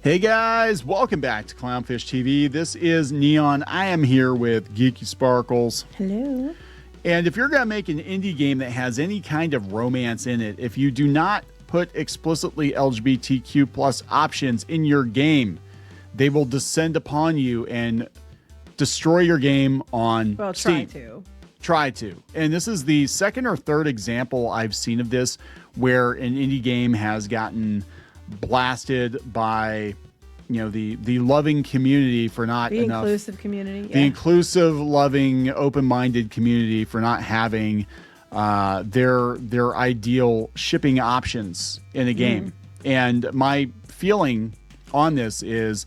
Hey guys, welcome back to Clownfish TV. This is Kneon. I am here with Geeky Sparkles. Hello. And if you're going to make an indie game that has any kind of romance in it, if you do not put explicitly LGBTQ plus options in your game, they will descend upon you and destroy your game on Steam. Try to. And this is the second or third example I've seen of this where an indie game has gotten blasted by, the loving community for not the enough. Inclusive community. The inclusive, loving, open-minded community for not having their ideal shipping options in a game. And my feeling on this is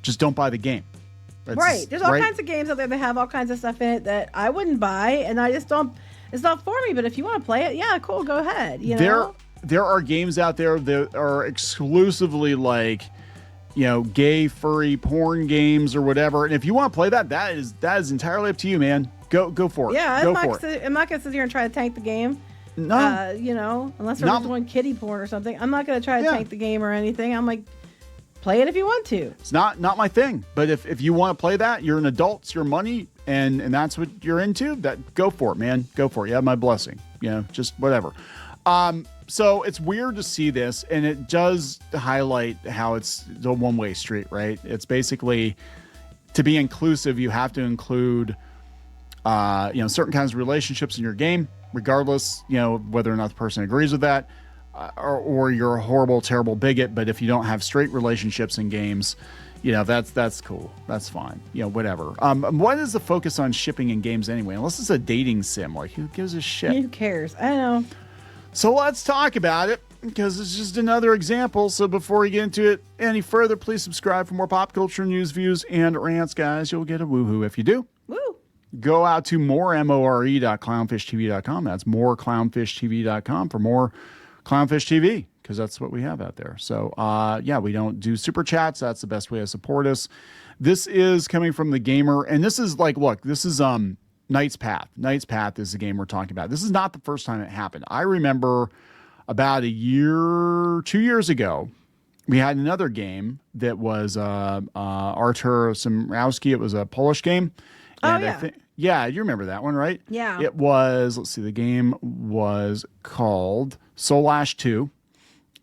just don't buy the game. Right. There's all kinds of games out there that have all kinds of stuff in it that I wouldn't buy, and I just don't. It's not for me. But if you want to play it, yeah, cool, go ahead. There are games out there that are exclusively like, gay, furry, porn games or whatever. And if you want to play that, that is entirely up to you, man. Go for it. Yeah, I'm not gonna sit here and try to tank the game. No. Unless they're doing kiddie porn or something. I'm not gonna try to tank the game or anything. I'm like, play it if you want to. It's not my thing. But if you want to play that, you're an adult, it's your money, and that's what you're into, that go for it, man. Go for it. You have my blessing. Just whatever. So it's weird to see this, and it does highlight how it's a one-way street, right? It's basically, to be inclusive, you have to include certain kinds of relationships in your game, regardless, whether or not the person agrees with that. Or you're a horrible, terrible bigot, but if you don't have straight relationships in games, that's cool. That's fine. Whatever. What is the focus on shipping in games anyway? Unless it's a dating sim, like who gives a shit? Who cares? I know. So let's talk about it, because it's just another example. So before we get into it any further, please subscribe for more pop culture news, views, and rants, guys. You'll get a woohoo if you do. Woo. Go out to more.clownfishtv.com. That's moreclownfishtv.com for more Clownfish TV, because that's what we have out there. So, we don't do super chats. That's the best way to support us. This is coming from the gamer, and this is like, look, this is Knight's Path. Knight's Path is the game we're talking about. This is not the first time it happened. I remember about 2 years ago, we had another game that was Artur Szymrowski. It was a Polish game. And you remember that one, right? Yeah. It was, the game was called Solash 2,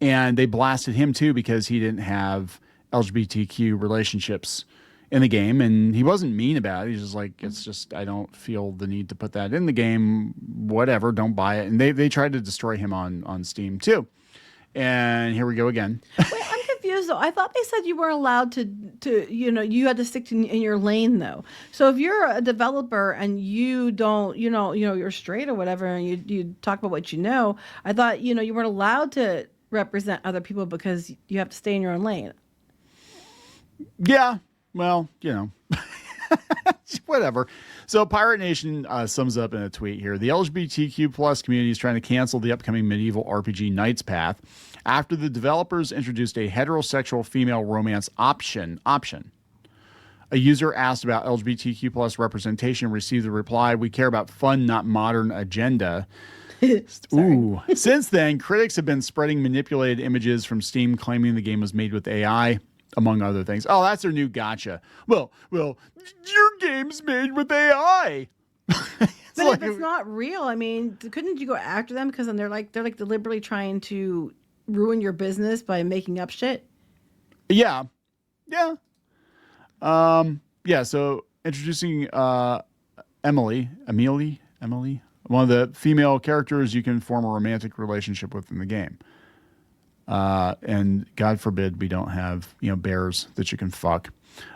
and they blasted him too because he didn't have LGBTQ relationships in the game, and he wasn't mean about it. He's just like, I don't feel the need to put that in the game, whatever, don't buy it. And they tried to destroy him on Steam too. And here we go again. Wait, I'm confused though. I thought they said you weren't allowed to you had to stick in your lane though. So if you're a developer and you don't, you're straight or whatever, and you talk about what you know, I thought, you weren't allowed to represent other people because you have to stay in your own lane. Yeah. Well, whatever. So Pirate Nation sums up in a tweet here. The LGBTQ plus community is trying to cancel the upcoming medieval RPG Knight's Path after the developers introduced a heterosexual female romance option. A user asked about LGBTQ plus representation and received the reply, "We care about fun, not modern agenda." Ooh. Since then, critics have been spreading manipulated images from Steam claiming the game was made with AI, among other things. Oh, that's their new gotcha. Well, your game's made with AI. But if it's not real, I mean, couldn't you go after them? Because then they're like deliberately trying to ruin your business by making up shit. Yeah. So introducing Emily, one of the female characters you can form a romantic relationship with in the game. And God forbid we don't have, bears that you can fuck.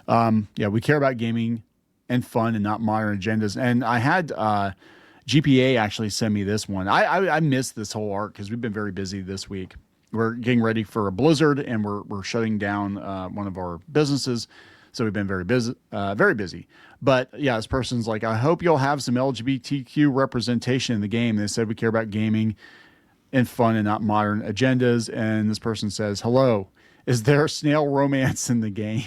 We care about gaming and fun and not modern agendas. And I had GPA actually send me this one. I missed this whole arc because we've been very busy this week. We're getting ready for a blizzard, and we're shutting down one of our businesses. So we've been very busy, But yeah, this person's like, I hope you'll have some LGBTQ representation in the game. They said we care about gaming and fun and not modern agendas. And this person says, hello, is there snail romance in the game?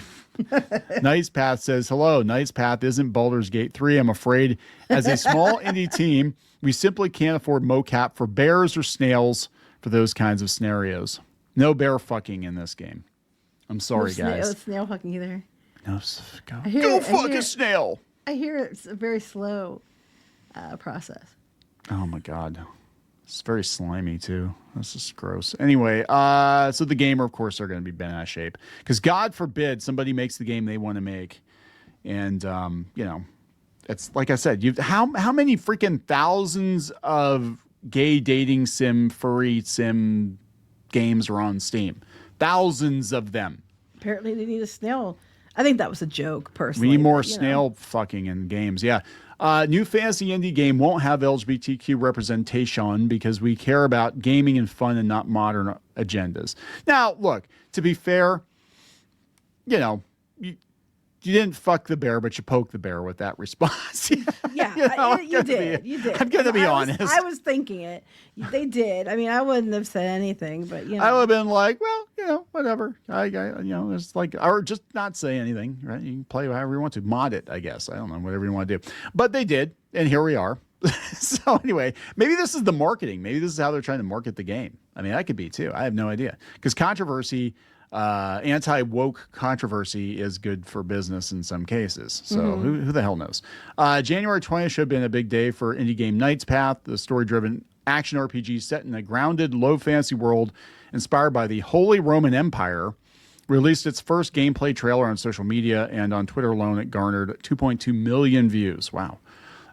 Knight's Path says, hello, Knight's Path isn't Baldur's Gate 3. I'm afraid as a small indie team, we simply can't afford mocap for bears or snails for those kinds of scenarios. No bear fucking in this game. I'm sorry, guys. Snail fucking either. No, go fuck a snail. I hear it's a very slow process. Oh my god. It's very slimy too. This is gross. Anyway, so the gamer, of course, are going to be bent out of shape because God forbid somebody makes the game they want to make, and you know, it's like I said, how many freaking thousands of gay dating sim, furry sim games are on Steam? Thousands of them. Apparently, they need a snail. I think that was a joke, personally. We need more snail fucking in games. Yeah. New fantasy indie game won't have LGBTQ representation because we care about gaming and fun and not modern agendas. Now, look, to be fair, you know, you didn't fuck the bear, but you poked the bear with that response. Yeah, you did. I'm going to be honest. I was thinking it. They did. I mean, I wouldn't have said anything, but, you know. I would have been like, well, you know, whatever. You know, it's like, or just not say anything, right? You can play however you want to. Mod it, I guess. I don't know, whatever you want to do. But they did, and here we are. So anyway, maybe this is the marketing. Maybe this is how they're trying to market the game. I mean, that could be too. I have no idea. Because controversy, anti-woke controversy is good for business in some cases. So who the hell knows? January 20th should have been a big day for indie game Knight's Path, the story-driven action RPG set in a grounded, low fantasy world inspired by the Holy Roman Empire. Released its first gameplay trailer on social media, and on Twitter alone, it garnered 2.2 million views. Wow.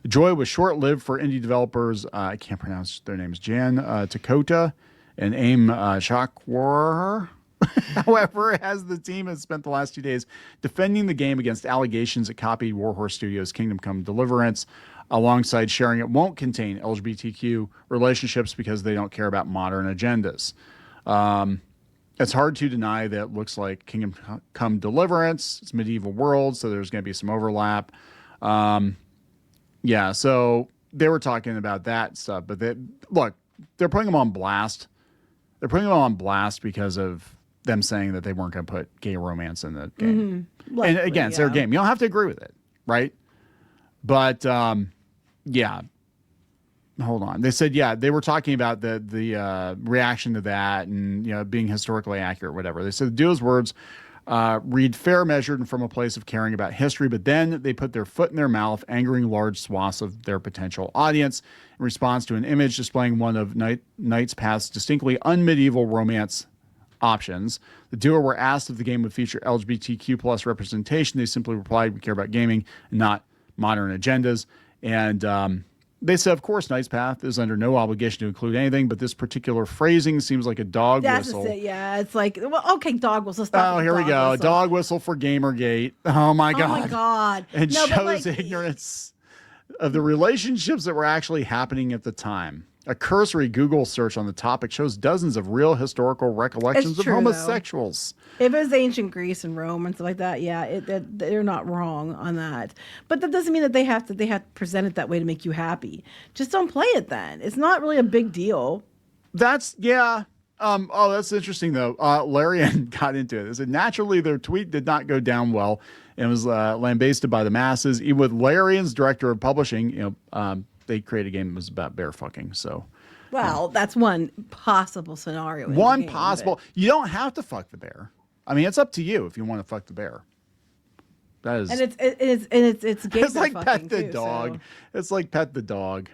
The joy was short-lived for indie developers. I can't pronounce their names. Jan Takota and Aim Shakwar. However, as the team has spent the last 2 days defending the game against allegations it copied Warhorse Studios' Kingdom Come Deliverance, alongside sharing it won't contain LGBTQ relationships because they don't care about modern agendas. It's hard to deny that it looks like Kingdom Come Deliverance. It's medieval world, so there's going to be some overlap. Yeah, so they were talking about that stuff, but they're putting them on blast. They're putting them on blast because of them saying that they weren't going to put gay romance in the game. Likely, and again, it's their game. You don't have to agree with it, right? But yeah. Hold on. They said, yeah, they were talking about the reaction to that and, you know, being historically accurate, whatever. They said the duo's words read fair, measured, and from a place of caring about history, but then they put their foot in their mouth, angering large swaths of their potential audience in response to an image displaying one of Knight's Path's distinctly unmedieval romance options. The duo were asked if the game would feature LGBTQ plus representation. They simply replied, we care about gaming and not modern agendas. And they said, of course, Knight's Path is under no obligation to include anything, but this particular phrasing seems like a dog whistle. That's it, yeah. It's like, well, okay, dog whistle. Stop. Oh, here we go. Whistle. Dog whistle for Gamergate. Oh, my God. Oh, my God. And shows ignorance of the relationships that were actually happening at the time. A cursory Google search on the topic shows dozens of real historical recollections of homosexuals. Though. If it was ancient Greece and Rome and stuff like that, yeah, they're not wrong on that. But that doesn't mean that they have to present it that way to make you happy. Just don't play it then. It's not really a big deal. That's that's interesting though. Larian got into it. They said naturally their tweet did not go down well and was lambasted by the masses. Even with Larian's director of publishing, they created a game that was about bear fucking. So, well, that's one possible scenario. One possible. You don't have to fuck the bear. I mean, it's up to you if you want to fuck the bear. That is, and it's gay. It's like pet the dog. So. It's like pet the dog.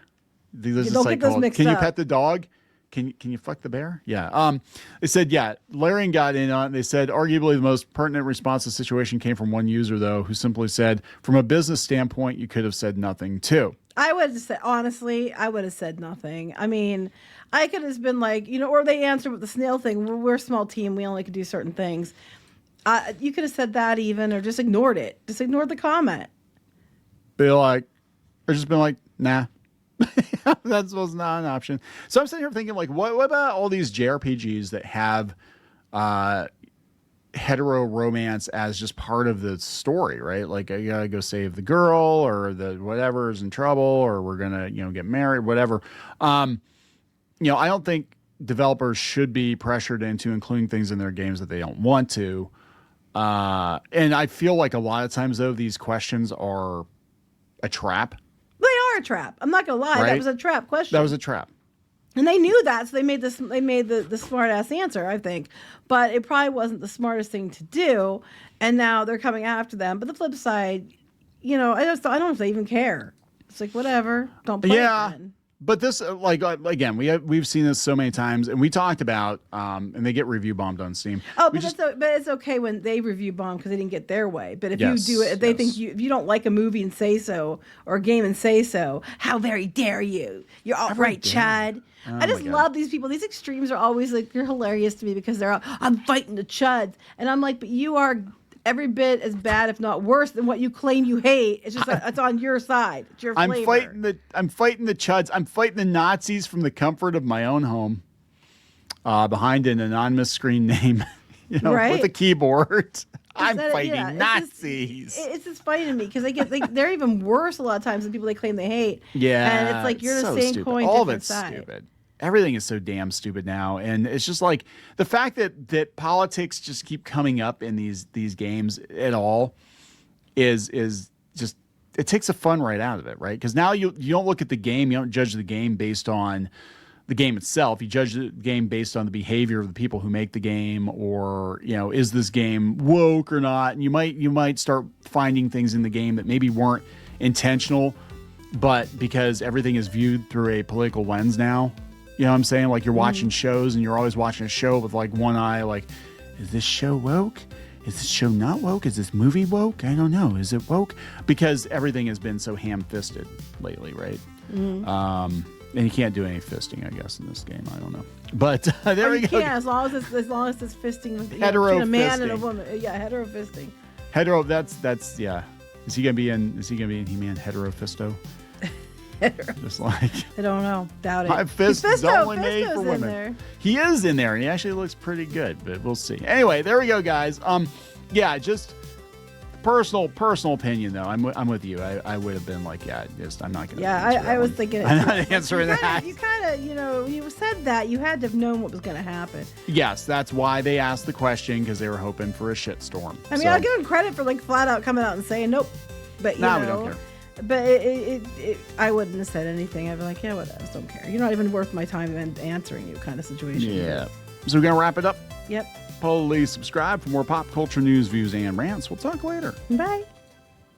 There's don't get those mixed Can up. you pet the dog? Can you fuck the bear? Yeah. They said, yeah, Larian got in on it. They said, arguably the most pertinent response to the situation came from one user, though, who simply said, from a business standpoint, you could have said nothing, too. I would have said, honestly, I would have said nothing. I mean, I could have been like, or they answered with the snail thing. We're a small team. We only could do certain things. You could have said that even, or just ignored it. Just ignored the comment. Be like, or just been like, nah. That was not an option. So I'm sitting here thinking, like, what about all these JRPGs that have hetero romance as just part of the story, right? Like, I gotta go save the girl, or the whatever is in trouble, or we're gonna, get married, whatever. I don't think developers should be pressured into including things in their games that they don't want to. And I feel like a lot of times, though, these questions are a trap. They are a trap. I'm not gonna lie. Right? That was a trap question. That was a trap. And they knew that, so they made this. They made the smart ass answer, I think, but it probably wasn't the smartest thing to do. And now they're coming after them. But the flip side, I don't know if they even care. It's like whatever, don't play it then. But this, again, we've seen this so many times, and we talked about, and they get review bombed on Steam. Oh, but it's okay when they review bomb because they didn't get their way. But if you do it, if they think if you don't like a movie and say so, or a game and say so, how very dare you? You're all right, Chad. I just love these people. These extremes are always like, you're hilarious to me because they're all, I'm fighting the chuds, and I'm like, but you are every bit as bad, if not worse, than what you claim you hate. It's just it's on your side. It's your flavor. I'm fighting the chuds. I'm fighting the Nazis from the comfort of my own home, behind an anonymous screen name, with a keyboard. I'm fighting Nazis. It's just funny to me because they're even worse a lot of times than people they claim they hate. Yeah, and it's like you're the same stupid. coin, All of different it's side. stupid. Everything is so damn stupid now, and it's just like the fact that politics just keep coming up in these games at all is just, it takes the fun right out of it, right? Because now you don't look at the game, you don't judge the game based on the game itself. You judge the game based on the behavior of the people who make the game, or is this game woke or not? And you might start finding things in the game that maybe weren't intentional, but because everything is viewed through a political lens now. You know what I'm saying? Like you're watching shows and you're always watching a show with like one eye, like, is this show woke? Is this show not woke? Is this movie woke? I don't know. Is it woke? Because everything has been so ham-fisted lately, right? And you can't do any fisting, I guess, in this game. I don't know. But there we go. You can, as long as it's fisting with hetero a man fisting. and a woman. Yeah, hetero fisting. Hetero, that's yeah. Is he gonna be in He-Man Hetero Fisto? Just like, I don't know. Doubt it. My fist is only made for Fisto's women. in there. He is in there, and he actually looks pretty good, but we'll see. Anyway, there we go, guys. Just personal opinion, though. I'm with you. I would have been like, I'm not gonna. Yeah, I was thinking. I'm not answering that. You kind of, you said that you had to have known what was going to happen. Yes, that's why they asked the question, because they were hoping for a shitstorm. I mean, I'll give them credit for like flat out coming out and saying nope, but we don't care. But I wouldn't have said anything. I'd be like, yeah, whatever, just don't care. You're not even worth my time answering you, kind of situation. Yeah. So we're gonna wrap it up. Yep. Please subscribe for more pop culture news, views, and rants. We'll talk later. Bye.